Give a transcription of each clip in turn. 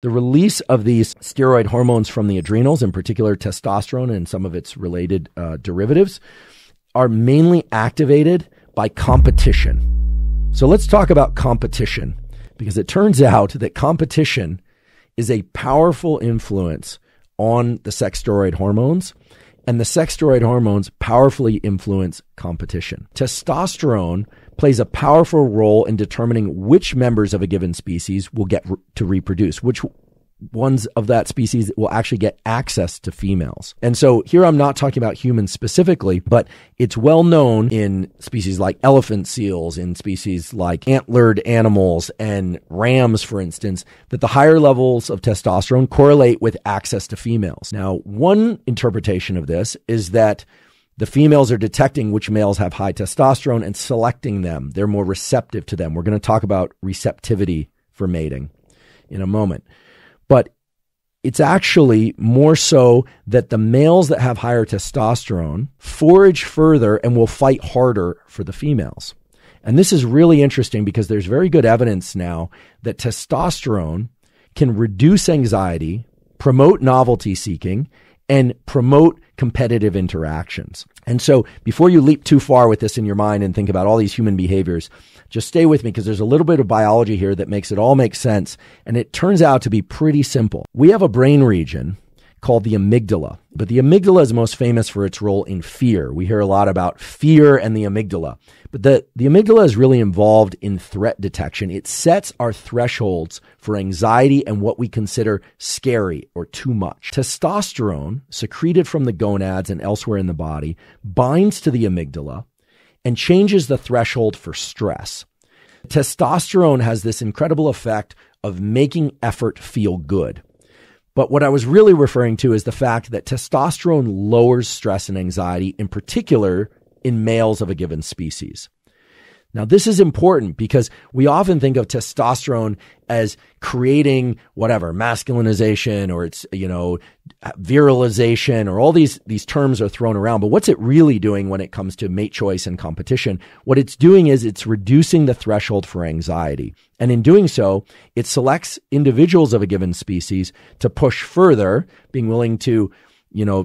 The release of these steroid hormones from the adrenals, in particular testosterone and some of its related derivatives, are mainly activated by competition. So let's talk about competition, because it turns out that competition is a powerful influence on the sex steroid hormones, and the sex steroid hormones powerfully influence competition. Testosterone plays a powerful role in determining which members of a given species will get to reproduce, which ones of that species will actually get access to females. And so here I'm not talking about humans specifically, but it's well known in species like elephant seals, in species like antlered animals and rams, for instance, that the higher levels of testosterone correlate with access to females. Now, one interpretation of this is that the females are detecting which males have high testosterone and selecting them. They're more receptive to them. We're going to talk about receptivity for mating in a moment. But it's actually more so that the males that have higher testosterone forage further and will fight harder for the females. And this is really interesting because there's very good evidence now that testosterone can reduce anxiety, promote novelty seeking, and promote competitive interactions. And so before you leap too far with this in your mind and think about all these human behaviors, just stay with me because there's a little bit of biology here that makes it all make sense. And it turns out to be pretty simple. We have a brain region called the amygdala, but the amygdala is most famous for its role in fear. We hear a lot about fear and the amygdala, but the amygdala is really involved in threat detection. It sets our thresholds for anxiety and what we consider scary or too much. Testosterone, secreted from the gonads and elsewhere in the body, binds to the amygdala and changes the threshold for stress. Testosterone has this incredible effect of making effort feel good. But what I was really referring to is the fact that testosterone lowers stress and anxiety, in particular in males of a given species. Now, this is important because we often think of testosterone as creating whatever, masculinization, or it's, virilization, or all these terms are thrown around. But what's it really doing when it comes to mate choice and competition? What it's doing is it's reducing the threshold for anxiety. And in doing so, it selects individuals of a given species to push further, being willing to,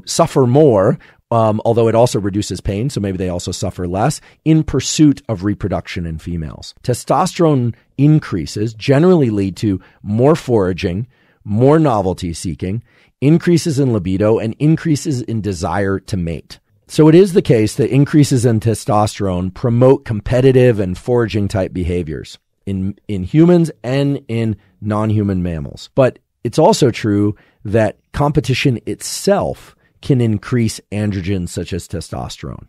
suffer more, although it also reduces pain, so maybe they also suffer less, in pursuit of reproduction in females. Testosterone increases generally lead to more foraging, more novelty seeking, increases in libido, and increases in desire to mate. So it is the case that increases in testosterone promote competitive and foraging type behaviors in humans and in non-human mammals. But it's also true that competition itself can increase androgens such as testosterone.